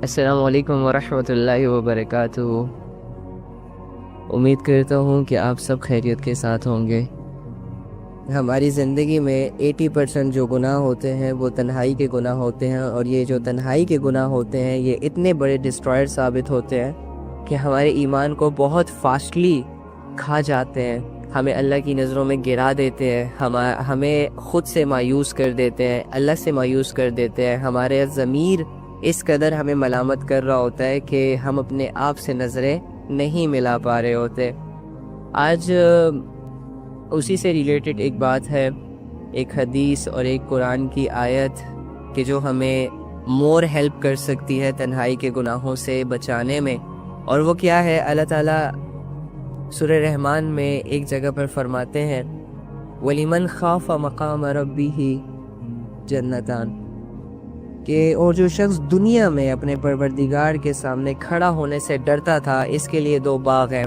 السلام علیکم ورحمۃ اللہ وبرکاتہ۔ امید کرتا ہوں کہ آپ سب خیریت کے ساتھ ہوں گے۔ ہماری زندگی میں 80% جو گناہ ہوتے ہیں وہ تنہائی کے گناہ ہوتے ہیں، اور یہ جو تنہائی کے گناہ ہوتے ہیں یہ اتنے بڑے ڈسٹرائر ثابت ہوتے ہیں کہ ہمارے ایمان کو بہت فاسٹلی کھا جاتے ہیں، ہمیں اللہ کی نظروں میں گرا دیتے ہیں، ہمیں خود سے مایوس کر دیتے ہیں، اللہ سے مایوس کر دیتے ہیں۔ ہمارے ضمیر اس قدر ہمیں ملامت کر رہا ہوتا ہے کہ ہم اپنے آپ سے نظریں نہیں ملا پا رہے ہوتے۔ آج اسی سے ریلیٹڈ ایک بات ہے، ایک حدیث اور ایک قرآن کی آیت کہ جو ہمیں مور ہیلپ کر سکتی ہے تنہائی کے گناہوں سے بچانے میں، اور وہ کیا ہے؟ اللہ تعالیٰ سورہ رحمان میں ایک جگہ پر فرماتے ہیں وَلِمَنْ خَافَ مَقَامَ رَبِّهِ جَنَّتَانِ، کہ اور جو شخص دنیا میں اپنے پروردگار کے سامنے کھڑا ہونے سے ڈرتا تھا، اس کے لیے 2 باغ ہیں۔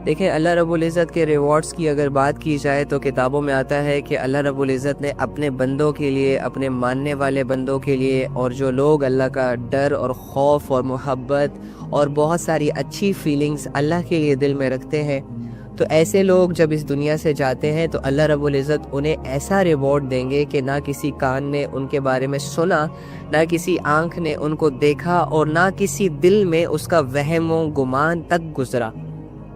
دیکھیں، اللہ رب العزت کے ریوارڈز کی اگر بات کی جائے تو کتابوں میں آتا ہے کہ اللہ رب العزت نے اپنے بندوں کے لیے، اپنے ماننے والے بندوں کے لیے، اور جو لوگ اللہ کا ڈر اور خوف اور محبت اور بہت ساری اچھی فیلنگز اللہ کے لیے دل میں رکھتے ہیں، تو ایسے لوگ جب اس دنیا سے جاتے ہیں تو اللہ رب العزت انہیں ایسا ریوارڈ دیں گے کہ نہ کسی کان نے ان کے بارے میں سنا، نہ کسی آنکھ نے ان کو دیکھا، اور نہ کسی دل میں اس کا وہم و گمان تک گزرا۔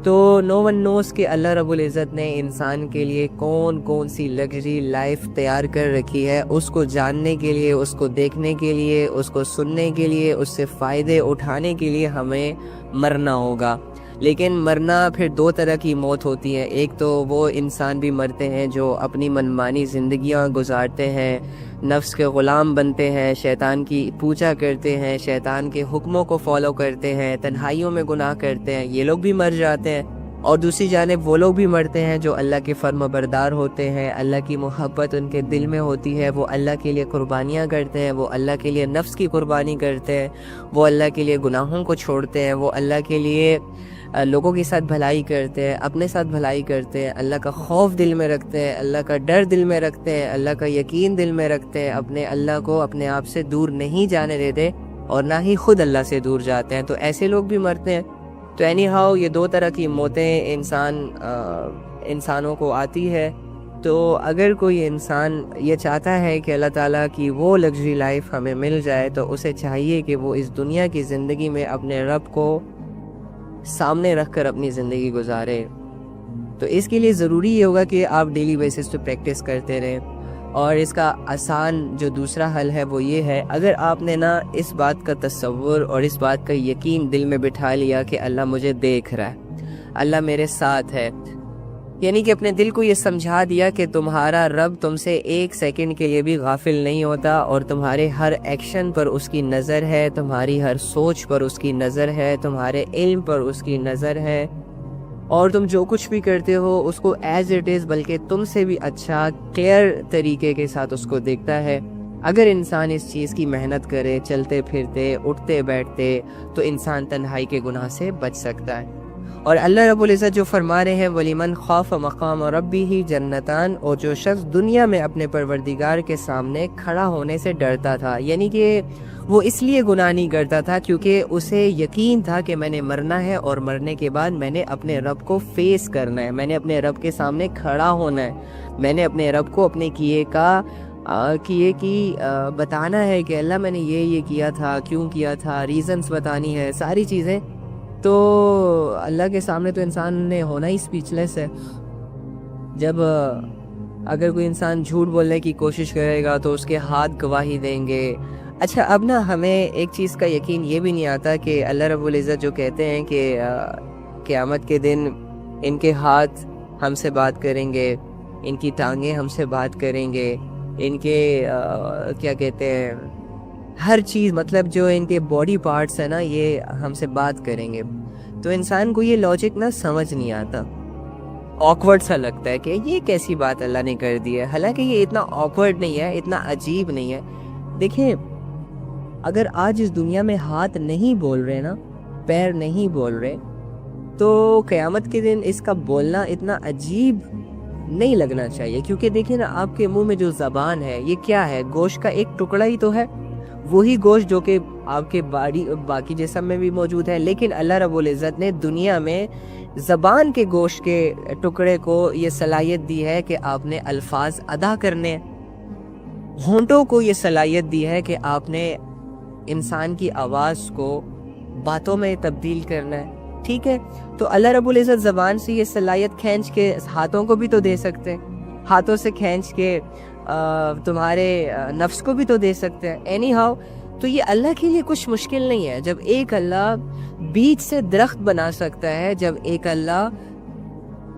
تو نو ون نوز کہ اللہ رب العزت نے انسان کے لیے کون کون سی لگژری لائف تیار کر رکھی ہے، اس کو جاننے کے لیے، اس کو دیکھنے کے لیے، اس کو سننے کے لیے، اس سے فائدے اٹھانے کے لیے ہمیں مرنا ہوگا۔ لیکن مرنا پھر 2 طرح کی موت ہوتی ہے۔ ایک تو وہ انسان بھی مرتے ہیں جو اپنی منمانی زندگیاں گزارتے ہیں، نفس کے غلام بنتے ہیں، شیطان کی پوجا کرتے ہیں، شیطان کے حکموں کو فالو کرتے ہیں، تنہائیوں میں گناہ کرتے ہیں، یہ لوگ بھی مر جاتے ہیں۔ اور دوسری جانب وہ لوگ بھی مرتے ہیں جو اللہ کے فرما بردار ہوتے ہیں، اللہ کی محبت ان کے دل میں ہوتی ہے، وہ اللہ کے لیے قربانیاں کرتے ہیں، وہ اللہ کے لیے نفس کی قربانی کرتے ہیں، وہ اللہ کے لیے گناہوں کو چھوڑتے ہیں، وہ اللہ کے لیے لوگوں کے ساتھ بھلائی کرتے ہیں، اپنے ساتھ بھلائی کرتے ہیں، اللہ کا خوف دل میں رکھتے ہیں، اللہ کا ڈر دل میں رکھتے ہیں، اللہ کا یقین دل میں رکھتے ہیں، اپنے اللہ کو اپنے آپ سے دور نہیں جانے دیتے اور نہ ہی خود اللہ سے دور جاتے ہیں، تو ایسے لوگ بھی مرتے ہیں۔ تو اینی ہاؤ یہ 2 طرح کی موتیں انسانوں کو آتی ہے۔ تو اگر کوئی انسان یہ چاہتا ہے کہ اللہ تعالیٰ کی وہ لگژری لائف ہمیں مل جائے تو اسے چاہیے کہ وہ اس دنیا کی زندگی میں اپنے رب کو سامنے رکھ کر اپنی زندگی گزارے۔ تو اس کے لیے ضروری یہ ہوگا کہ آپ ڈیلی بیسس پہ پریکٹس کرتے رہیں، اور اس کا آسان جو دوسرا حل ہے وہ یہ ہے، اگر آپ نے نا اس بات کا تصور اور اس بات کا یقین دل میں بٹھا لیا کہ اللہ مجھے دیکھ رہا ہے، اللہ میرے ساتھ ہے، یعنی کہ اپنے دل کو یہ سمجھا دیا کہ تمہارا رب تم سے 1 سیکنڈ کے لیے بھی غافل نہیں ہوتا، اور تمہارے ہر ایکشن پر اس کی نظر ہے، تمہاری ہر سوچ پر اس کی نظر ہے، تمہارے علم پر اس کی نظر ہے، اور تم جو کچھ بھی کرتے ہو اس کو ایز اٹ از بلکہ تم سے بھی اچھا کلیئر طریقے کے ساتھ اس کو دیکھتا ہے۔ اگر انسان اس چیز کی محنت کرے، چلتے پھرتے اٹھتے بیٹھتے، تو انسان تنہائی کے گناہ سے بچ سکتا ہے۔ اور اللہ رب العزت جو فرما رہے ہیں وَلِمَنْ خَافَ مَقَامَ رَبِّهِ جَنَّتَانِ، اور جو شخص دنیا میں اپنے پروردگار کے سامنے کھڑا ہونے سے ڈرتا تھا، یعنی کہ وہ اس لیے گناہ نہیں کرتا تھا کیونکہ اسے یقین تھا کہ میں نے مرنا ہے، اور مرنے کے بعد میں نے اپنے رب کو فیس کرنا ہے، میں نے اپنے رب کے سامنے کھڑا ہونا ہے، میں نے اپنے رب کو اپنے کیے کی بتانا ہے کہ اللہ میں نے یہ کیا تھا، کیوں کیا تھا، ریزنز بتانی ہے، ساری چیزیں۔ تو اللہ کے سامنے تو انسان نے ہونا ہی اسپیچ لیس ہے۔ جب اگر کوئی انسان جھوٹ بولنے کی کوشش کرے گا تو اس کے ہاتھ گواہی دیں گے۔ اچھا، اب نا ہمیں ایک چیز کا یقین یہ بھی نہیں آتا کہ اللہ رب العزت جو کہتے ہیں کہ قیامت کے دن ان کے ہاتھ ہم سے بات کریں گے، ان کی ٹانگیں ہم سے بات کریں گے، ان کے کیا کہتے ہیں ہر چیز، مطلب جو ان کے باڈی پارٹس ہیں نا یہ ہم سے بات کریں گے، تو انسان کو یہ لاجک نا سمجھ نہیں آتا، آکورڈ سا لگتا ہے کہ یہ کیسی بات اللہ نے کر دی ہے، حالانکہ یہ اتنا آکورڈ نہیں ہے، اتنا عجیب نہیں ہے۔ دیکھیں، اگر آج اس دنیا میں ہاتھ نہیں بول رہے نا، پیر نہیں بول رہے، تو قیامت کے دن اس کا بولنا اتنا عجیب نہیں لگنا چاہیے، کیونکہ دیکھیں نا آپ کے منہ میں جو زبان ہے یہ کیا ہے؟ گوشت کا ایک ٹکڑا ہی تو ہے، وہی گوشت جو کہ آپ کے باقی جسم میں بھی موجود ہے، لیکن اللہ رب العزت نے دنیا میں زبان کے گوشت کے ٹکڑے کو یہ صلاحیت دی ہے کہ آپ نے الفاظ ادا کرنے ہیں، ہونٹوں کو یہ صلاحیت دی ہے کہ آپ نے انسان کی آواز کو باتوں میں تبدیل کرنا ہے، ٹھیک ہے؟ تو اللہ رب العزت زبان سے یہ صلاحیت کھینچ کے ہاتھوں کو بھی تو دے سکتے ہیں، ہاتھوں سے کھینچ کے تمہارے نفس کو بھی تو دے سکتے ہیں، اینی ہاؤ۔ تو یہ اللہ کے لیے کچھ مشکل نہیں ہے۔ جب ایک اللہ بیج سے درخت بنا سکتا ہے، جب ایک اللہ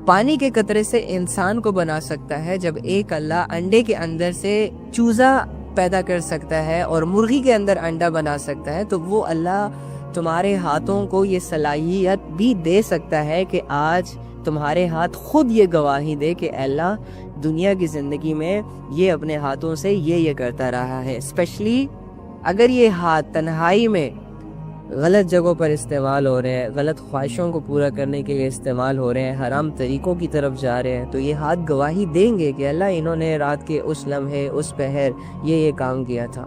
پانی کے قطرے سے انسان کو بنا سکتا ہے، جب ایک اللہ انڈے کے اندر سے چوزا پیدا کر سکتا ہے اور مرغی کے اندر انڈا بنا سکتا ہے، تو وہ اللہ تمہارے ہاتھوں کو یہ صلاحیت بھی دے سکتا ہے کہ آج تمہارے ہاتھ خود یہ گواہی دے کہ اللہ دنیا کی زندگی میں یہ اپنے ہاتھوں سے یہ کرتا رہا ہے۔ اسپیشلی اگر یہ ہاتھ تنہائی میں غلط جگہوں پر استعمال ہو رہے ہیں، غلط خواہشوں کو پورا کرنے کے لیے استعمال ہو رہے ہیں، حرام طریقوں کی طرف جا رہے ہیں، تو یہ ہاتھ گواہی دیں گے کہ اللہ انہوں نے رات کے اس لمحے اس پہر یہ کام کیا تھا۔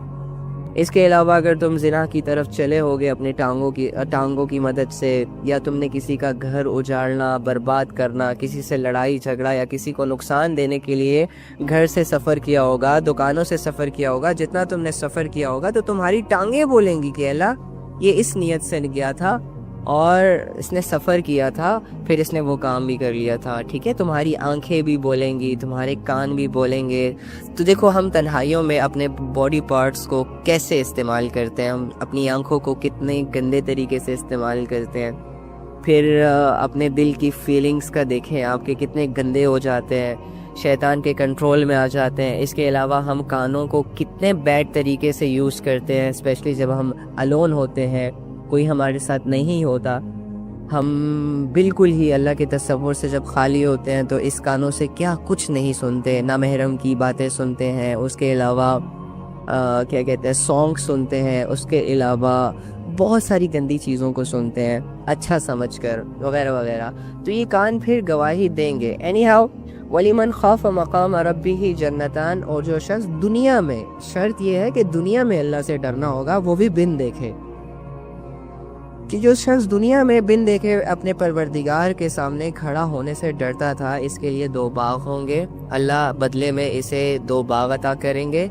اس کے علاوہ اگر تم زنا کی طرف چلے ہوگے اپنے ٹانگوں کی مدد سے، یا تم نے کسی کا گھر اجاڑنا، برباد کرنا، کسی سے لڑائی جھگڑا یا کسی کو نقصان دینے کے لیے گھر سے سفر کیا ہوگا، دکانوں سے سفر کیا ہوگا، جتنا تم نے سفر کیا ہوگا، تو تمہاری ٹانگیں بولیں گی کہ اللہ یہ اس نیت سے گیا تھا اور اس نے سفر کیا تھا، پھر اس نے وہ کام بھی کر لیا تھا، ٹھیک ہے؟ تمہاری آنکھیں بھی بولیں گی، تمہارے کان بھی بولیں گے۔ تو دیکھو ہم تنہائیوں میں اپنے باڈی پارٹس کو کیسے استعمال کرتے ہیں، ہم اپنی آنکھوں کو کتنے گندے طریقے سے استعمال کرتے ہیں، پھر اپنے دل کی فیلنگز کا دیکھیں آپ کے کتنے گندے ہو جاتے ہیں، شیطان کے کنٹرول میں آ جاتے ہیں۔ اس کے علاوہ ہم کانوں کو کتنے بیڈ طریقے سے یوز کرتے ہیں، اسپیشلی جب ہم الون ہوتے ہیں، کوئی ہمارے ساتھ نہیں ہوتا، ہم بالکل ہی اللہ کے تصور سے جب خالی ہوتے ہیں تو اس کانوں سے کیا کچھ نہیں سنتے، نامحرم کی باتیں سنتے ہیں، اس کے علاوہ کیا کہتے ہیں سانگ سنتے ہیں، اس کے علاوہ بہت ساری گندی چیزوں کو سنتے ہیں اچھا سمجھ کر وغیرہ وغیرہ۔ تو یہ کان پھر گواہی دیں گے۔ اینی ہاؤ، وَلِمَنْ خَافَ مَقَامَ رَبِّهِ جَنَّتَانِ، اور جو شخص دنیا میں، شرط یہ ہے کہ دنیا میں اللہ سے ڈرنا ہوگا، وہ بھی بن دیکھے، کہ جو شخص دنیا میں بن دیکھے اپنے پروردگار کے سامنے کھڑا ہونے سے ڈرتا تھا، اس کے لیے 2 باغ ہوں گے، اللہ بدلے میں اسے 2 باغ عطا کریں گے۔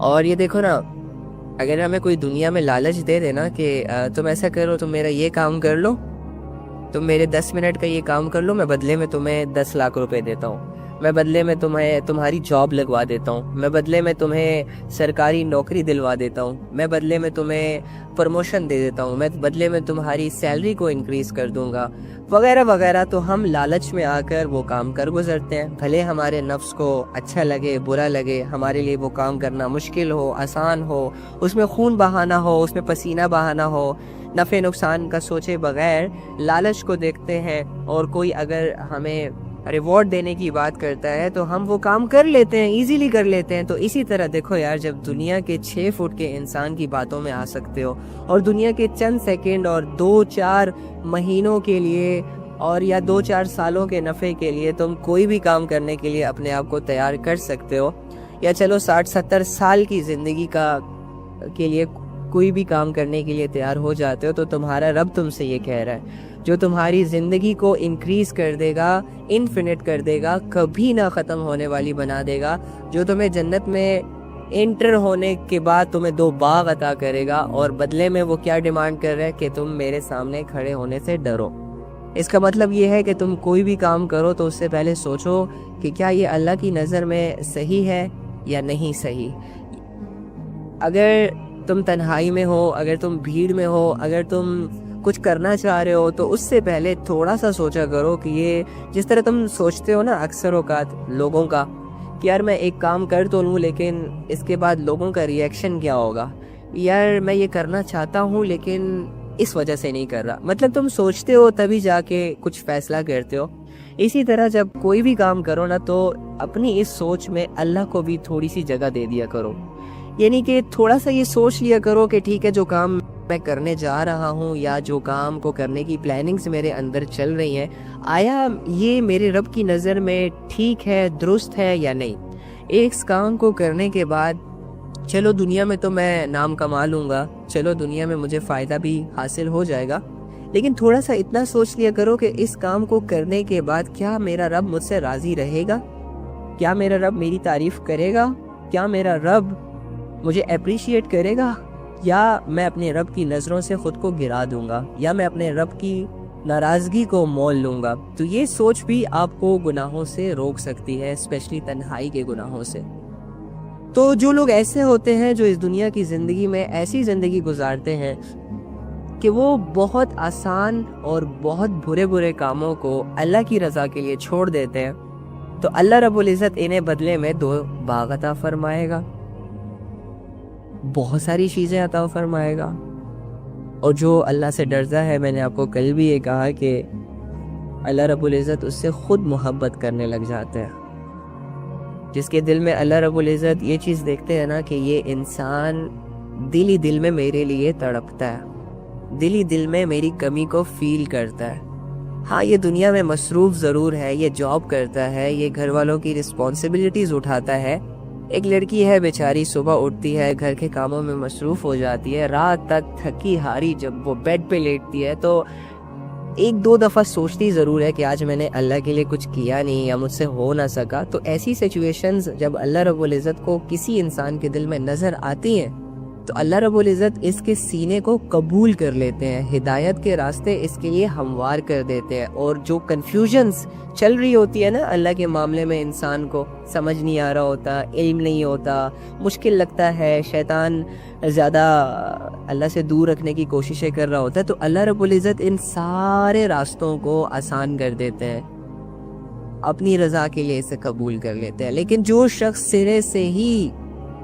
اور یہ دیکھو نا، اگر ہمیں کوئی دنیا میں لالچ دے دینا کہ تم ایسا کرو، تم میرا یہ کام کر لو، تم میرے 10 منٹ کا یہ کام کر لو، میں بدلے میں تمہیں 10 لاکھ روپے دیتا ہوں، میں بدلے میں تمہاری جاب لگوا دیتا ہوں، میں بدلے میں تمہیں سرکاری نوکری دلوا دیتا ہوں، میں بدلے میں تمہیں پروموشن دے دیتا ہوں، میں بدلے میں تمہاری سیلری کو انکریز کر دوں گا، وغیرہ وغیرہ۔ تو ہم لالچ میں آ کر وہ کام کر گزرتے ہیں، بھلے ہمارے نفس کو اچھا لگے برا لگے، ہمارے لیے وہ کام کرنا مشکل ہو آسان ہو، اس میں خون بہانا ہو، اس میں پسینہ بہانا ہو، نفع نقصان کا سوچے بغیر لالچ کو دیکھتے ہیں، اور کوئی اگر ہمیں ریوارڈ دینے کی بات کرتا ہے تو ہم وہ کام کر لیتے ہیں، ایزیلی کر لیتے ہیں۔ تو اسی طرح دیکھو یار، جب دنیا کے 6 فٹ کے انسان کی باتوں میں آ سکتے ہو، اور دنیا کے چند سیکنڈ اور 2-4 مہینوں کے لیے اور یا 2-4 سالوں کے نفع کے لیے تم کوئی بھی کام کرنے کے لیے اپنے آپ کو تیار کر سکتے ہو، یا چلو 60-70 سال کی زندگی کے لیے کوئی بھی کام کرنے کے لیے تیار ہو جاتے ہو، تو تمہارا رب تم سے یہ کہہ رہا ہے، جو تمہاری زندگی کو انکریز کر دے گا، انفینٹ کر دے گا، کبھی نہ ختم ہونے والی بنا دے گا، جو تمہیں جنت میں انٹر ہونے کے بعد تمہیں 2 باغ عطا کرے گا، اور بدلے میں وہ کیا ڈیمانڈ کر رہا ہے کہ تم میرے سامنے کھڑے ہونے سے ڈرو۔ اس کا مطلب یہ ہے کہ تم کوئی بھی کام کرو تو اس سے پہلے سوچو کہ کیا یہ اللہ کی نظر میں صحیح ہے یا نہیں صحیح۔ اگر تم تنہائی میں ہو، اگر تم بھیڑ میں ہو، اگر تم کچھ کرنا چاہ رہے ہو، تو اس سے پہلے تھوڑا سا سوچا کرو کہ یہ جس طرح تم سوچتے ہو نا اکثر اوقات لوگوں کا، کہ یار میں ایک کام کر تو لوں لیکن اس کے بعد لوگوں کا ریئیکشن کیا ہوگا، یار میں یہ کرنا چاہتا ہوں لیکن اس وجہ سے نہیں کر رہا، مطلب تم سوچتے ہو تبھی جا کے کچھ فیصلہ کرتے ہو۔ اسی طرح جب کوئی بھی کام کرو نا، تو اپنی اس سوچ میں اللہ کو بھی تھوڑی سی جگہ دے دیا کرو، یعنی کہ تھوڑا سا یہ سوچ لیا کرو کہ ٹھیک ہے، جو کام میں کرنے جا رہا ہوں یا جو کام کو کرنے کی پلاننگز میرے اندر چل رہی ہیں، آیا یہ میرے رب کی نظر میں ٹھیک ہے، درست ہے یا نہیں۔ ایک کام کو کرنے کے بعد چلو دنیا میں تو میں نام کما لوں گا، چلو دنیا میں مجھے فائدہ بھی حاصل ہو جائے گا، لیکن تھوڑا سا اتنا سوچ لیا کرو کہ اس کام کو کرنے کے بعد کیا میرا رب مجھ سے راضی رہے گا؟ کیا میرا رب میری تعریف کرے گا؟ کیا میرا رب مجھے اپریشیٹ کرے گا؟ یا میں اپنے رب کی نظروں سے خود کو گرا دوں گا، یا میں اپنے رب کی ناراضگی کو مول لوں گا؟ تو یہ سوچ بھی آپ کو گناہوں سے روک سکتی ہے، اسپیشلی تنہائی کے گناہوں سے۔ تو جو لوگ ایسے ہوتے ہیں جو اس دنیا کی زندگی میں ایسی زندگی گزارتے ہیں کہ وہ بہت آسان اور بہت برے کاموں کو اللہ کی رضا کے لیے چھوڑ دیتے ہیں، تو اللہ رب العزت انہیں بدلے میں 2 باغ عطا فرمائے گا، بہت ساری چیزیں عطا فرمائے گا۔ اور جو اللہ سے ڈرتا ہے، میں نے آپ کو کل بھی یہ کہا کہ اللہ رب العزت اس سے خود محبت کرنے لگ جاتے ہیں۔ جس کے دل میں اللہ رب العزت یہ چیز دیکھتے ہیں نا کہ یہ انسان دل میں میرے لیے تڑپتا ہے، دل میں میری کمی کو فیل کرتا ہے۔ ہاں یہ دنیا میں مصروف ضرور ہے، یہ جاب کرتا ہے، یہ گھر والوں کی رسپانسبلٹیز اٹھاتا ہے۔ ایک لڑکی ہے بیچاری، صبح اٹھتی ہے، گھر کے کاموں میں مصروف ہو جاتی ہے، رات تک تھکی ہاری جب وہ بیڈ پہ لیٹتی ہے تو 1-2 دفعہ سوچتی ضرور ہے کہ آج میں نے اللہ کے لیے کچھ کیا نہیں یا مجھ سے ہو نہ سکا۔ تو ایسی سچویشنز جب اللہ رب العزت کو کسی انسان کے دل میں نظر آتی ہیں تو اللہ رب العزت اس کے سینے کو قبول کر لیتے ہیں، ہدایت کے راستے اس کے لیے ہموار کر دیتے ہیں۔ اور جو کنفیوژنز چل رہی ہوتی ہے نا اللہ کے معاملے میں، انسان کو سمجھ نہیں آ رہا ہوتا، علم نہیں ہوتا، مشکل لگتا ہے، شیطان زیادہ اللہ سے دور رکھنے کی کوششیں کر رہا ہوتا ہے، تو اللہ رب العزت ان سارے راستوں کو آسان کر دیتے ہیں، اپنی رضا کے لیے اسے قبول کر لیتے ہیں۔ لیکن جو شخص سرے سے ہی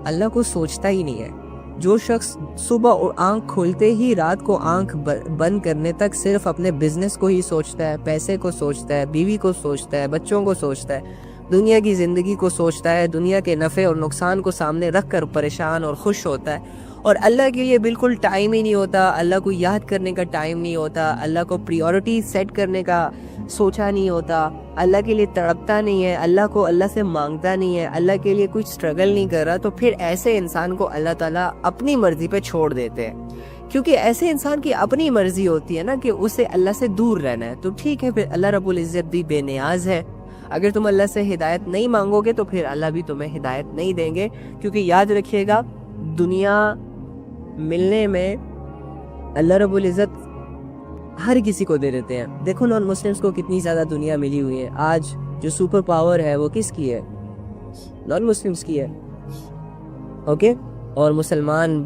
اللہ کو سوچتا ہی نہیں ہے، جو شخص صبح آنکھ کھولتے ہی رات کو آنکھ بند کرنے تک صرف اپنے بزنس کو ہی سوچتا ہے، پیسے کو سوچتا ہے، بیوی کو سوچتا ہے، بچوں کو سوچتا ہے، دنیا کی زندگی کو سوچتا ہے، دنیا کے نفع اور نقصان کو سامنے رکھ کر پریشان اور خوش ہوتا ہے، اور اللہ کے لیے بالکل ٹائم ہی نہیں ہوتا، اللہ کو یاد کرنے کا ٹائم نہیں ہوتا، اللہ کو پریورٹی سیٹ کرنے کا سوچا نہیں ہوتا، اللہ کے لیے تڑپتا نہیں ہے، اللہ کو اللہ سے مانگتا نہیں ہے، اللہ کے لیے کچھ سٹرگل نہیں کر رہا، تو پھر ایسے انسان کو اللہ تعالیٰ اپنی مرضی پہ چھوڑ دیتے ہیں، کیونکہ ایسے انسان کی اپنی مرضی ہوتی ہے نا کہ اسے اللہ سے دور رہنا ہے۔ تو ٹھیک ہے، پھر اللہ رب العزت بھی بے نیاز ہے، اگر تم اللہ سے ہدایت نہیں مانگو گے تو پھر اللہ بھی تمہیں ہدایت نہیں دیں گے، کیونکہ یاد رکھیے گا دنیا ملنے میں اللہ رب العزت ہر کسی کو دے دیتے ہیں۔ دیکھو نان مسلمز کو کتنی زیادہ دنیا ملی ہوئی ہے، آج جو سپر پاور ہے وہ کس کی ہے؟ نان مسلمز کی ہے، اوکے؟ اور مسلمان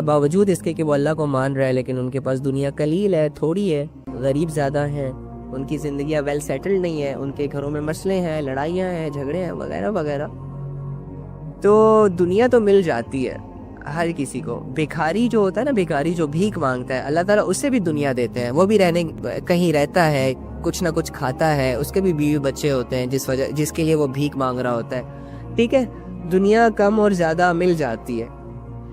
باوجود اس کے کہ وہ اللہ کو مان رہا ہے لیکن ان کے پاس دنیا قلیل ہے، تھوڑی ہے، غریب زیادہ ہیں، ان کی زندگیاں ویل سیٹلڈ نہیں ہیں، ان کے گھروں میں مسئلے ہیں، لڑائیاں ہیں، جھگڑے ہیں وغیرہ وغیرہ۔ تو دنیا تو مل جاتی ہے ہر کسی کو۔ بھکاری جو ہوتا ہے نا، بھکاری جو بھیک مانگتا ہے، اللہ تعالیٰ اسے بھی دنیا دیتے ہیں، وہ بھی کہیں رہتا ہے، کچھ نہ کچھ کھاتا ہے، اس کے بھی بیوی بچے ہوتے ہیں جس کے لیے وہ بھیک مانگ رہا ہوتا ہے، ٹھیک ہے؟ دنیا کم اور زیادہ مل جاتی ہے،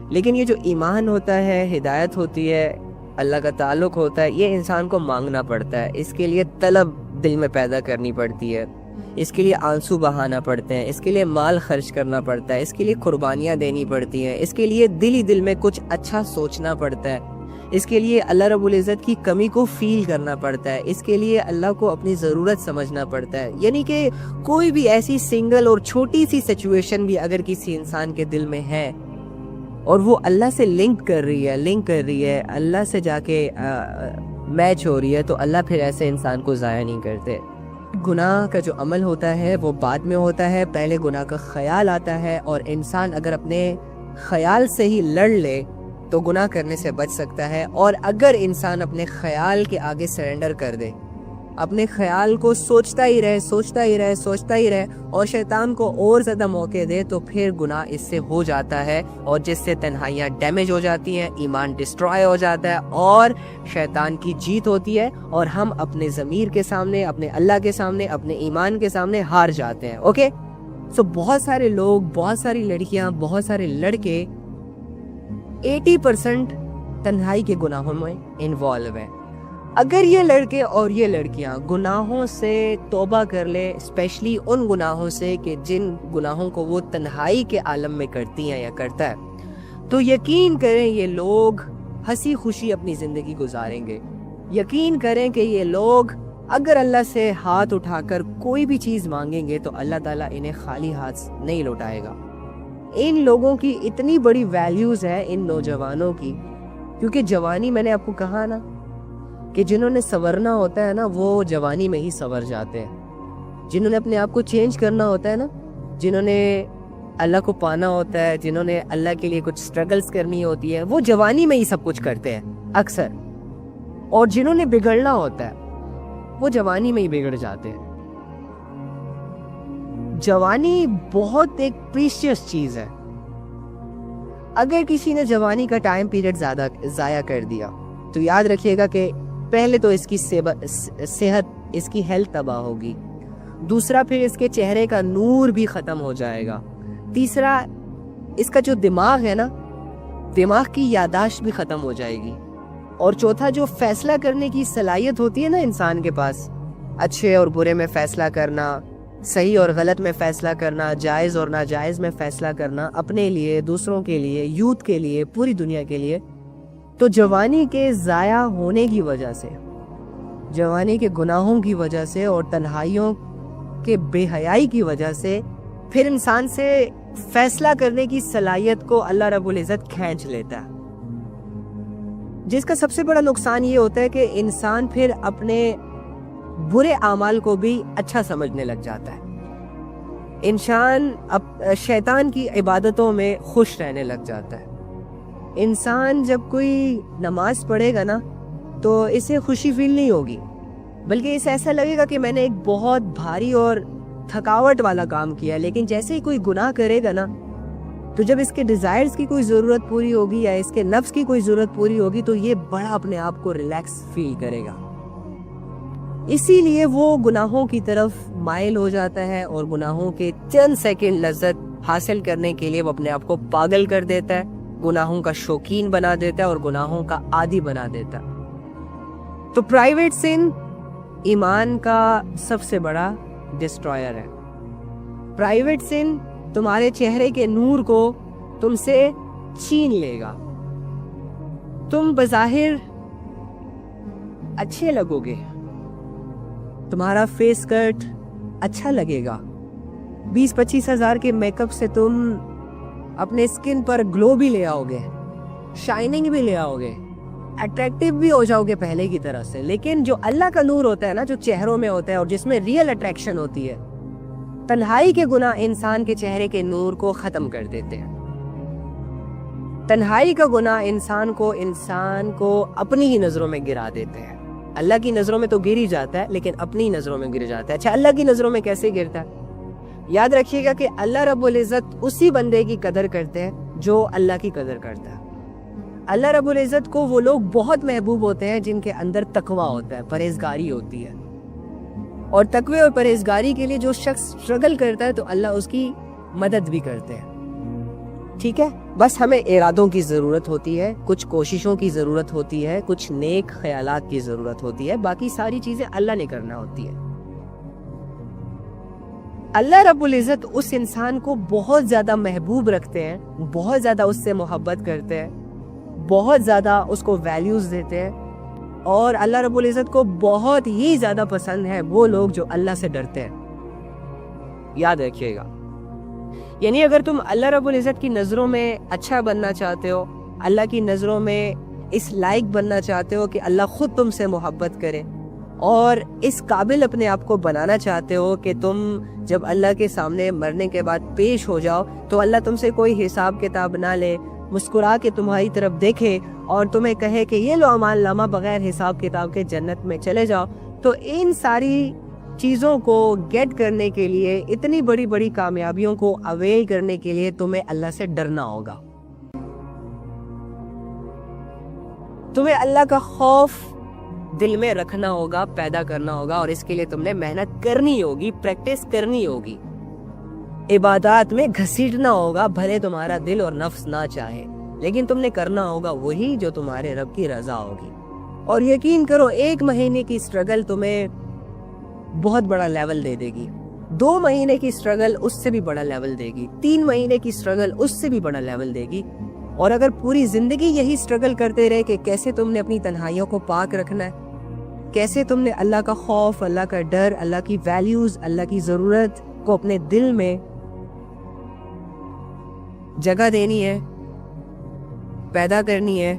لیکن یہ جو ایمان ہوتا ہے، ہدایت ہوتی ہے، اللہ کا تعلق ہوتا ہے، یہ انسان کو مانگنا پڑتا ہے، اس کے لیے طلب دل میں پیدا کرنی پڑتی ہے، اس کے لیے آنسو بہانا پڑتے ہیں، اس کے لیے مال خرچ کرنا پڑتا ہے، اس کے لیے قربانیاں دینی پڑتی ہیں، اس کے لیے دل میں کچھ اچھا سوچنا پڑتا ہے، اس کے لیے اللہ رب العزت کی کمی کو فیل کرنا پڑتا ہے، اس کے لیے اللہ کو اپنی ضرورت سمجھنا پڑتا ہے۔ یعنی کہ کوئی بھی ایسی سنگل اور چھوٹی سی سچویشن بھی اگر کسی انسان کے دل میں ہے اور وہ اللہ سے لنک کر رہی ہے، اللہ سے جا کے میچ ہو رہی ہے، تو اللہ پھر ایسے انسان کو ضائع نہیں کرتے۔ گناہ کا جو عمل ہوتا ہے وہ بعد میں ہوتا ہے، پہلے گناہ کا خیال آتا ہے، اور انسان اگر اپنے خیال سے ہی لڑ لے تو گناہ کرنے سے بچ سکتا ہے، اور اگر انسان اپنے خیال کے آگے سرنڈر کر دے، اپنے خیال کو سوچتا ہی رہے اور شیطان کو اور زیادہ موقع دے، تو پھر گناہ اس سے ہو جاتا ہے، اور جس سے تنہائیاں ڈیمیج ہو جاتی ہیں، ایمان ڈسٹرائے ہو جاتا ہے، اور شیطان کی جیت ہوتی ہے، اور ہم اپنے ضمیر کے سامنے، اپنے اللہ کے سامنے، اپنے ایمان کے سامنے ہار جاتے ہیں۔ اوکے؟ سو بہت سارے لوگ، بہت ساری لڑکیاں، بہت سارے لڑکے 80% تنہائی کے گناہوں میں انوالو ہیں۔ اگر یہ لڑکے اور یہ لڑکیاں گناہوں سے توبہ کر لے، اسپیشلی ان گناہوں سے کہ جن گناہوں کو وہ تنہائی کے عالم میں کرتی ہیں یا کرتا ہے، تو یقین کریں یہ لوگ ہنسی خوشی اپنی زندگی گزاریں گے. یقین کریں کہ یہ لوگ اگر اللہ سے ہاتھ اٹھا کر کوئی بھی چیز مانگیں گے تو اللہ تعالیٰ انہیں خالی ہاتھ نہیں لوٹائے گا. ان لوگوں کی اتنی بڑی ویلیوز ہے ان نوجوانوں کی، کیونکہ جوانی میں نے آپ کو کہا نا کہ جنہوں نے سنورنا ہوتا ہے نا وہ جوانی میں ہی سنور جاتے ہیں. جنہوں نے اپنے آپ کو چینج کرنا ہوتا ہے نا، جنہوں نے اللہ کو پانا ہوتا ہے، جنہوں نے اللہ کے لیے کچھ سٹرگلز کرنی ہوتی ہے، وہ جوانی میں ہی سب کچھ کرتے ہیں اکثر. اور جنہوں نے بگڑنا ہوتا ہے وہ جوانی میں ہی بگڑ جاتے ہیں. جوانی بہت ایک پریشیس چیز ہے. اگر کسی نے جوانی کا ٹائم پیریڈ زیادہ ضائع کر دیا تو یاد رکھیے گا کہ پہلے تو اس کی صحت، اس کی ہیلتھ تباہ ہوگی. دوسرا پھر اس کے چہرے کا نور بھی ختم ہو جائے گا. تیسرا اس کا جو دماغ ہے نا، دماغ کی یادداشت بھی ختم ہو جائے گی. اور چوتھا جو فیصلہ کرنے کی صلاحیت ہوتی ہے نا انسان کے پاس، اچھے اور برے میں فیصلہ کرنا، صحیح اور غلط میں فیصلہ کرنا، جائز اور ناجائز میں فیصلہ کرنا، اپنے لیے، دوسروں کے لیے، یوتھ کے لیے، پوری دنیا کے لیے. تو جوانی کے ضائع ہونے کی وجہ سے، جوانی کے گناہوں کی وجہ سے اور تنہائیوں کے بے حیائی کی وجہ سے پھر انسان سے فیصلہ کرنے کی صلاحیت کو اللہ رب العزت کھینچ لیتا ہے. جس کا سب سے بڑا نقصان یہ ہوتا ہے کہ انسان پھر اپنے برے اعمال کو بھی اچھا سمجھنے لگ جاتا ہے. انسان شیطان کی عبادتوں میں خوش رہنے لگ جاتا ہے. انسان جب کوئی نماز پڑھے گا نا تو اسے خوشی فیل نہیں ہوگی، بلکہ اسے ایسا لگے گا کہ میں نے ایک بہت بھاری اور تھکاوٹ والا کام کیا. لیکن جیسے ہی کوئی گناہ کرے گا نا تو جب اس کے ڈیزائرز کی کوئی ضرورت پوری ہوگی یا اس کے نفس کی کوئی ضرورت پوری ہوگی تو یہ بڑا اپنے آپ کو ریلیکس فیل کرے گا. اسی لیے وہ گناہوں کی طرف مائل ہو جاتا ہے اور گناہوں کے چند سیکنڈ لذت حاصل کرنے کے لیے وہ اپنے آپ کو پاگل کر دیتا ہے، گناہوں کا شوقین بنا دیتا ہے اور گناہوں کا عادی بنا دیتا ہے. تو پرائیویٹ سن ایمان کا سب سے بڑا ڈسٹرائر ہے. پرائیویٹ سن تمہارے چہرے کے نور کو تم سے چھین لے گا. تم بظاہر اچھے لگو گے، تمہارا فیس کٹ اچھا لگے گا، 20-25 ہزار کے میک اپ سے تم اپنے اسکن پر گلو بھی لے آؤ گے، شائننگ بھی لے آؤ گے، اٹریکٹیو بھی ہو جاؤ گے پہلے کی طرح سے. لیکن جو اللہ کا نور ہوتا ہے نا، جو چہروں میں ہوتا ہے اور جس میں ریئل اٹریکشن ہوتی ہے، تنہائی کے گناہ انسان کے چہرے کے نور کو ختم کر دیتے ہیں. تنہائی کا گناہ انسان کو اپنی ہی نظروں میں گرا دیتے ہیں. اللہ کی نظروں میں تو گر ہی جاتا ہے لیکن اپنی نظروں میں گر جاتا ہے. اچھا، اللہ کی نظروں میں کیسے گرتا ہے؟ یاد رکھیے گا کہ اللہ رب العزت اسی بندے کی قدر کرتے ہیں جو اللہ کی قدر کرتا ہے. اللہ رب العزت کو وہ لوگ بہت محبوب ہوتے ہیں جن کے اندر تقویٰ ہوتا ہے، پرہیزگاری ہوتی ہے. اور تقوی اور پرہیزگاری کے لیے جو شخص سٹرگل کرتا ہے تو اللہ اس کی مدد بھی کرتے ہیں. ٹھیک ہے، بس ہمیں ارادوں کی ضرورت ہوتی ہے، کچھ کوششوں کی ضرورت ہوتی ہے، کچھ نیک خیالات کی ضرورت ہوتی ہے. باقی ساری چیزیں اللہ نے کرنا ہوتی ہے. اللہ رب العزت اس انسان کو بہت زیادہ محبوب رکھتے ہیں، بہت زیادہ اس سے محبت کرتے ہیں، بہت زیادہ اس کو ویلیوز دیتے ہیں. اور اللہ رب العزت کو بہت ہی زیادہ پسند ہے وہ لوگ جو اللہ سے ڈرتے ہیں. یاد رکھیے گا، یعنی اگر تم اللہ رب العزت کی نظروں میں اچھا بننا چاہتے ہو، اللہ کی نظروں میں اس لائق بننا چاہتے ہو کہ اللہ خود تم سے محبت کرے، اور اس قابل اپنے آپ کو بنانا چاہتے ہو کہ تم جب اللہ کے سامنے مرنے کے بعد پیش ہو جاؤ تو اللہ تم سے کوئی حساب کتاب نہ لے، مسکرا کے تمہاری طرف دیکھے اور تمہیں کہے کہ یہ لو اعمال نامہ، بغیر حساب کتاب کے جنت میں چلے جاؤ. تو ان ساری چیزوں کو گیٹ کرنے کے لیے، اتنی بڑی بڑی کامیابیوں کو اویل کرنے کے لیے تمہیں اللہ سے ڈرنا ہوگا. تمہیں اللہ کا خوف دل میں رکھنا ہوگا، پیدا کرنا ہوگا، اور اس کے لیے تم نے محنت کرنی ہوگی، پریکٹس کرنی ہوگی، عبادات میں گھسیٹنا ہوگا. بھلے تمہارا دل اور نفس نہ چاہے لیکن تم نے کرنا ہوگا وہی جو تمہارے رب کی رضا ہوگی. اور یقین کرو 1 مہینے کی سٹرگل تمہیں بہت بڑا لیول دے دے گی، 2 مہینے کی سٹرگل اس سے بھی بڑا لیول دے گی، 3 مہینے کی سٹرگل اس سے بھی بڑا لیول دے گی. اور اگر پوری زندگی یہی سٹرگل کرتے رہے کہ کیسے تم نے اپنی تنہائیوں کو پاک رکھنا ہے، کیسے تم نے اللہ کا خوف، اللہ کا ڈر، اللہ کی ویلیوز، اللہ کی ضرورت کو اپنے دل میں جگہ دینی ہے، پیدا کرنی ہے،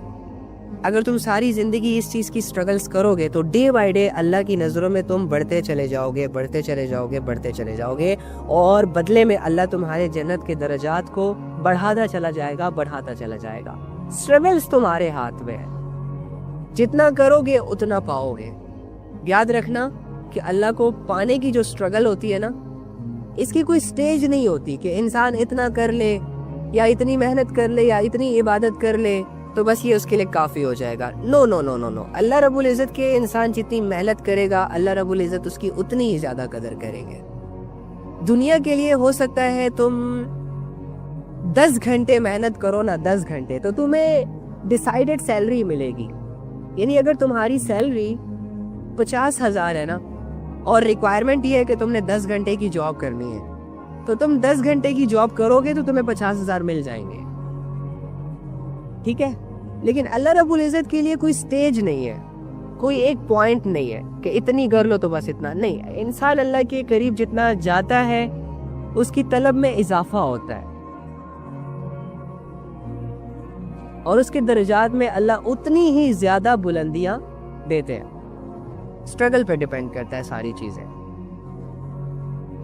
اگر تم ساری زندگی اس چیز کی سٹرگلز کرو گے تو ڈے بائی ڈے اللہ کی نظروں میں تم بڑھتے چلے جاؤ گے، بڑھتے چلے جاؤ گے، بڑھتے چلے جاؤ گے، اور بدلے میں اللہ تمہارے جنت کے درجات کو بڑھاتا چلا جائے گا، بڑھاتا چلا جائے گا۔ سٹرگلز تمہارے ہاتھ میں ہے، جتنا کرو گے اتنا پاؤ گے۔ یاد رکھنا کہ اللہ کو پانے کی جو سٹرگل ہوتی ہے نا، اس کی کوئی سٹیج نہیں ہوتی کہ انسان اتنا کر لے یا اتنی محنت کر لے یا اتنی عبادت کر لے تو بس یہ اس کے لیے کافی ہو جائے گا۔ نو نو نو نو نو، اللہ رب العزت کے انسان جتنی محنت کرے گا اللہ رب العزت اس کی اتنی ہی زیادہ قدر کریں گے۔ دنیا کے لیے ہو سکتا ہے تم 10 گھنٹے محنت کرو نا، 10 گھنٹے، تو تمہیں ڈیسائیڈڈ سیلری ملے گی۔ یعنی اگر تمہاری سیلری 50,000 ہے نا، اور ریکوائرمنٹ یہ ہے کہ تم نے 10 گھنٹے کی جاب کرنی ہے، تو تم 10 گھنٹے کی جاب کرو گے تو تمہیں 50,000 مل جائیں گے، ٹھیک ہے؟ لیکن اللہ رب العزت کے لیے کوئی سٹیج نہیں ہے، کوئی ایک پوائنٹ نہیں ہے کہ اتنی کر لو تو بس اتنا نہیں۔ انسان اللہ کے قریب جتنا جاتا ہے اس کی طلب میں اضافہ ہوتا ہے، اور اس کے درجات میں اللہ اتنی ہی زیادہ بلندیاں دیتے ہیں۔ سٹرگل پہ ڈیپینڈ کرتا ہے ساری چیزیں۔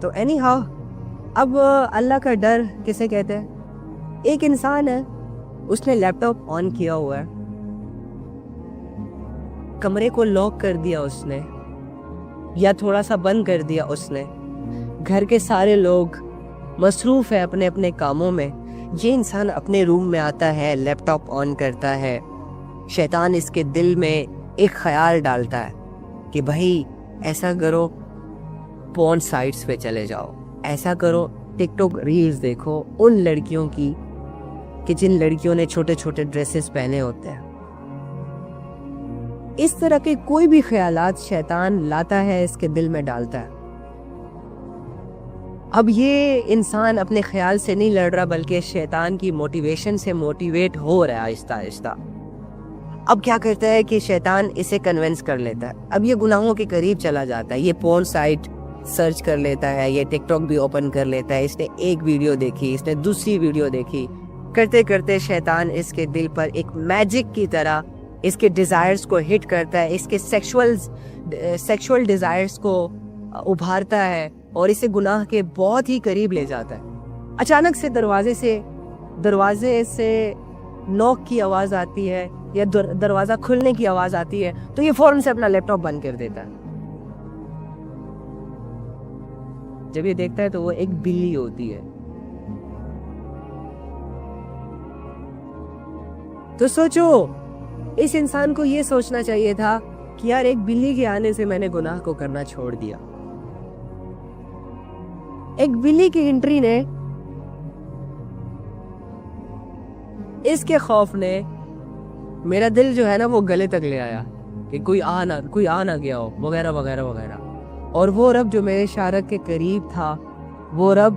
تو اینی ہاؤ، اب اللہ کا ڈر کسے کہتے ہیں؟ ایک انسان ہے، اس نے لیپ ٹاپ آن کیا ہوا ہے، کمرے کو لاک کر دیا اس نے، یا تھوڑا سا بند کر دیا اس نے، گھر کے سارے لوگ مصروف ہے اپنے اپنے کاموں میں، یہ انسان اپنے روم میں آتا ہے، لیپ ٹاپ آن کرتا ہے، شیطان اس کے دل میں ایک خیال ڈالتا ہے کہ بھائی ایسا کرو، پورن سائٹس پہ چلے جاؤ، ایسا کرو، ٹک ٹاک ریلز دیکھو ان لڑکیوں کی کہ جن لڑکیوں نے چھوٹے چھوٹے ڈریسز پہنے ہوتے ہیں۔ اس طرح کے کوئی بھی خیالات شیطان لاتا ہے، اس کے دل میں ڈالتا ہے۔ اب یہ انسان اپنے خیال سے نہیں لڑ رہا بلکہ شیطان کی موٹیویشن سے موٹیویٹ ہو رہا ہے آہستہ آہستہ۔ اب کیا کرتا ہے کہ شیطان اسے کنونس کر لیتا ہے، اب یہ گناہوں کے قریب چلا جاتا ہے، یہ پورن سائٹ سرچ کر لیتا ہے، یہ ٹک ٹاک بھی اوپن کر لیتا ہے، اس نے ایک ویڈیو دیکھی، اس نے دوسری ویڈیو دیکھی، کرتے کرتے شیطان اس کے دل پر ایک میجک کی طرح اس کے ڈیزائرز کو ہٹ کرتا ہے، اس کے سیکشول ڈیزائرز کو ابھارتا ہے اور اسے گناہ کے بہت ہی قریب لے جاتا ہے۔ اچانک سے دروازے سے نوک کی آواز آتی ہے یا دروازہ کھلنے کی آواز آتی ہے تو یہ فوراً سے اپنا لیپ ٹاپ بند کر دیتا ہے۔ جب یہ دیکھتا ہے تو وہ ایک بلی ہوتی ہے۔ تو سوچو، اس انسان کو یہ سوچنا چاہیے تھا کہ یار ایک بلی کے آنے سے میں نے گناہ کو کرنا چھوڑ دیا۔ ایک بلی کی انٹری نے، اس کے خوف نے میرا دل جو ہے نا وہ گلے تک لے آیا کہ کوئی آ نہ گیا ہو وغیرہ وغیرہ وغیرہ۔ اور وہ رب جو میرے شارک کے قریب تھا، وہ رب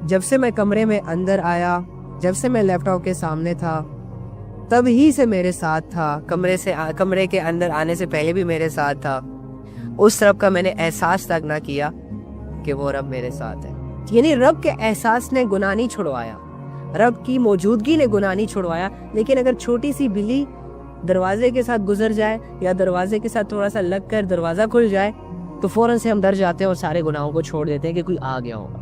جب سے میں کمرے میں اندر آیا، جب سے میں لیپ ٹاپ کے سامنے تھا، تب ہی سے میرے ساتھ تھا، کمرے کے اندر آنے سے پہلے بھی میرے ساتھ تھا۔ اس رب کا میں نے احساس تک نہ کیا کہ وہ رب میرے ساتھ ہے۔ یعنی رب کے احساس نے گناہ نہیں چھڑوایا، رب کی موجودگی نے گناہ نہیں چھڑوایا، لیکن اگر چھوٹی سی بلی دروازے کے ساتھ گزر جائے یا دروازے کے ساتھ تھوڑا سا لگ کر دروازہ کھل جائے تو فوراً سے ہم ڈر جاتے ہیں اور سارے گناہوں کو چھوڑ دیتے ہیں کہ کوئی آ گیا ہوگا۔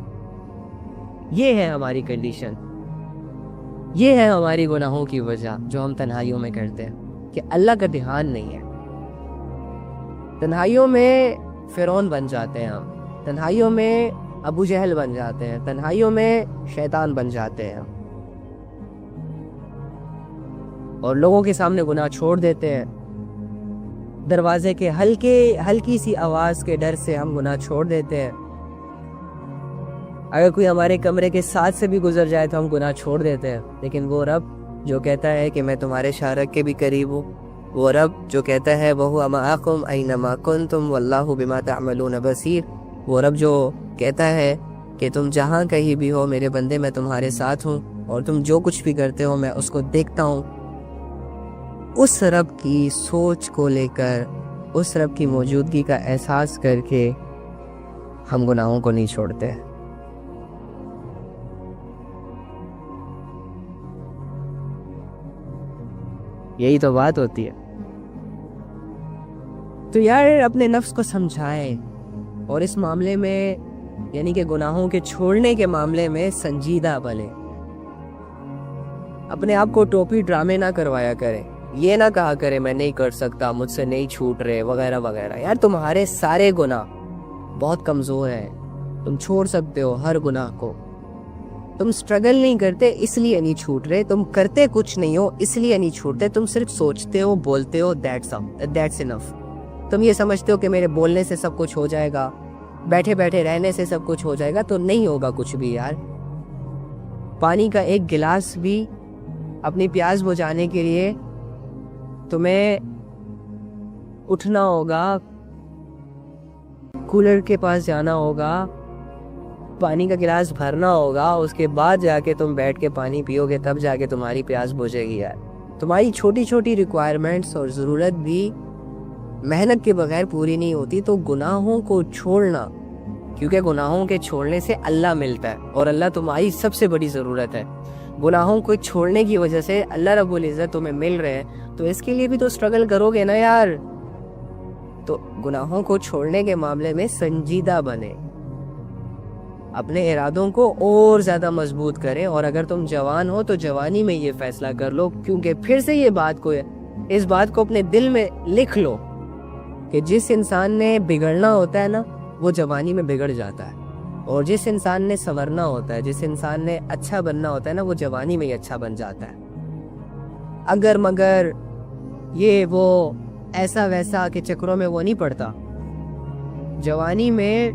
یہ ہے ہماری کنڈیشن، یہ ہے ہماری گناہوں کی وجہ جو ہم تنہائیوں میں کرتے ہیں کہ اللہ کا دھیان نہیں ہے۔ تنہائیوں میں فرعون بن جاتے ہیں ہم، تنہائیوں میں ابو جہل بن جاتے ہیں، تنہائیوں میں شیطان بن جاتے ہیں اور لوگوں کے سامنے گناہ چھوڑ دیتے ہیں۔ دروازے کے ہلکی سی آواز کے ڈر سے ہم گناہ چھوڑ دیتے ہیں۔ اگر کوئی ہمارے کمرے کے ساتھ سے بھی گزر جائے تو ہم گناہ چھوڑ دیتے ہیں، لیکن وہ رب جو کہتا ہے کہ میں تمہارے شارک کے بھی قریب ہوں، وہ رب جو کہتا ہے وَهُوَ مَعَكُمْ أَيْنَمَا كُنْتُمْ وَاللَّهُ بِمَا تَعْمَلُونَ بَصِيرٌ، وہ رب جو کہتا ہے کہ تم جہاں کہیں بھی ہو میرے بندے میں تمہارے ساتھ ہوں، اور تم جو کچھ بھی کرتے ہو میں اس کو دیکھتا ہوں. اس رب کی سوچ کو لے کر, اس رب کی موجودگی کا احساس کر کے ہم گناہوں کو نہیں چھوڑتے. یہی تو بات ہوتی ہے. تو یار اپنے نفس کو سمجھائیں, اور اس معاملے میں یعنی کہ گناہوں کے چھوڑنے کے معاملے میں سنجیدہ بنیں. اپنے آپ کو ٹوپی ڈرامے نہ کروایا کریں. یہ نہ کہا کرے میں نہیں کر سکتا, مجھ سے نہیں چھوٹ رہے وغیرہ وغیرہ. یار تمہارے سارے گناہ بہت کمزور ہیں, تم چھوڑ سکتے ہو ہر گناہ کو. تم سٹرگل نہیں کرتے اس لیے نہیں چھوٹ رہے, تم کرتے کچھ نہیں ہو اس لیے نہیں چھوٹتے, تم صرف سوچتے ہو بولتے ہو, that's enough. تم یہ سمجھتے ہو کہ میرے بولنے سے سب کچھ ہو جائے گا, بیٹھے بیٹھے رہنے سے سب کچھ ہو جائے گا, تو نہیں ہوگا کچھ بھی یار. پانی کا ایک گلاس بھی اپنی پیاس بجھانے کے لیے تمہیں اٹھنا ہوگا, کولر کے پاس جانا ہوگا, پانی کا گلاس بھرنا ہوگا, اس کے بعد جا کے تم بیٹھ کے پانی پیو گے, تب جا کے تمہاری پیاس بجھے گی یار. تمہاری چھوٹی چھوٹی ریکوائرمنٹس اور ضرورت بھی محنت کے بغیر پوری نہیں ہوتی. تو گناہوں کو چھوڑنا, کیونکہ گناہوں کے چھوڑنے سے اللہ ملتا ہے, اور اللہ تمہاری سب سے بڑی ضرورت ہے. گناہوں کو چھوڑنے کی وجہ سے اللہ رب العزت تمہیں مل رہے ہیں, تو اس کے لیے بھی تو سٹرگل کرو گے نا یار. تو گناہوں کو چھوڑنے کے معاملے میں سنجیدہ بنے, اپنے ارادوں کو اور زیادہ مضبوط کریں. اور اگر تم جوان ہو تو جوانی میں یہ فیصلہ کر لو, کیونکہ پھر سے اس بات کو اپنے دل میں لکھ لو کہ جس انسان نے بگڑنا ہوتا ہے نا وہ جوانی میں بگڑ جاتا ہے, اور جس انسان نے سنورنا ہوتا ہے, جس انسان نے اچھا بننا ہوتا ہے نا, وہ جوانی میں ہی اچھا بن جاتا ہے. اگر مگر یہ وہ ایسا ویسا کے چکروں میں وہ نہیں پڑتا. جوانی میں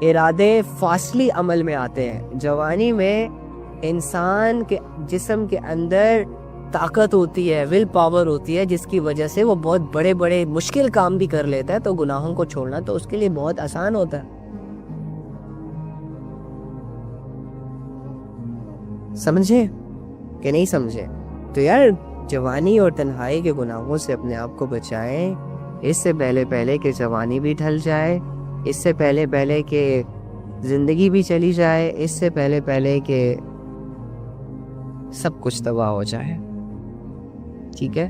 ارادے فاصلی عمل میں آتے ہیں. جوانی میں انسان کے جسم کے اندر طاقت ہوتی ہے, ول پاور ہوتی ہے, جس کی وجہ سے وہ بہت بڑے بڑے مشکل کام بھی کر لیتا ہے. تو گناہوں کو چھوڑنا تو اس کے لیے بہت آسان ہوتا ہے. سمجھے کہ نہیں سمجھے؟ تو یار جوانی اور تنہائی کے گناہوں سے اپنے آپ کو بچائیں, اس سے پہلے کہ جوانی بھی ڈھل جائے, اس سے پہلے کہ زندگی بھی چلی جائے, اس سے پہلے کہ سب کچھ تباہ ہو جائے. ٹھیک ہے؟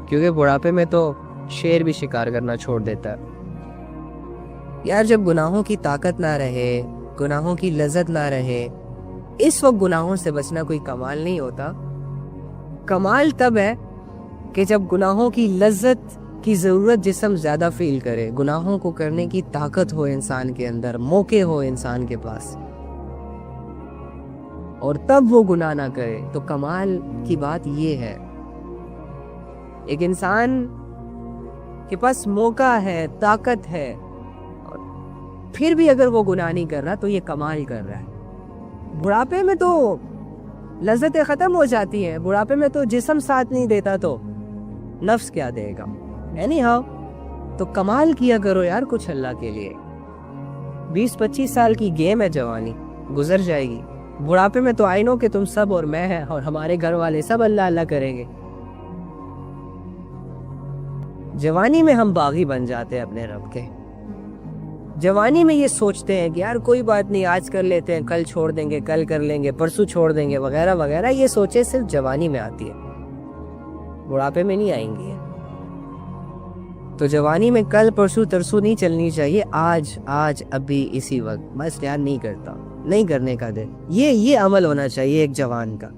کیونکہ بڑھاپے میں تو شیر بھی شکار کرنا چھوڑ دیتا ہے. یار جب گناہوں کی طاقت نہ رہے, گناہوں کی لذت نہ رہے, اس وقت گناہوں سے بچنا کوئی کمال نہیں ہوتا. کمال تب ہے کہ جب گناہوں کی لذت کی ضرورت جسم زیادہ فیل کرے, گناہوں کو کرنے کی طاقت ہو انسان کے اندر, موقع ہو انسان کے پاس, اور تب وہ گناہ نہ کرے. تو کمال کی بات یہ ہے, ایک انسان کے پاس موقع ہے, طاقت ہے, اور پھر بھی اگر وہ گناہ نہیں کر رہا تو یہ کمال کر رہا ہے. بڑھاپے میں تو لذتیں ختم ہو جاتی ہیں, بڑھاپے میں تو جسم ساتھ نہیں دیتا تو نفس کیا دے گا. تو کمال کیا کرو یار کچھ اللہ کے لیے. 20-25 سال کی گیم ہے جوانی, گزر جائے گی. بڑھاپے میں تو آئی نو کہ تم سب اور میں ہیں اور ہمارے گھر والے سب اللہ اللہ کریں گے. جوانی میں ہم باغی بن جاتے ہیں اپنے رب کے. جوانی میں یہ سوچتے ہیں کہ یار کوئی بات نہیں, آج کر لیتے ہیں, کل چھوڑ دیں گے, کل کر لیں گے, پرسوں چھوڑ دیں گے وغیرہ وغیرہ. یہ سوچے صرف جوانی میں آتی ہے, بڑھاپے میں نہیں آئیں گی. تو جوانی میں کل پرسوں ترسوں نہیں چلنی چاہیے, آج ابھی اسی وقت. بس یار نہیں کرتا, نہیں کرنے کا دل, یہ عمل ہونا چاہیے ایک جوان کا.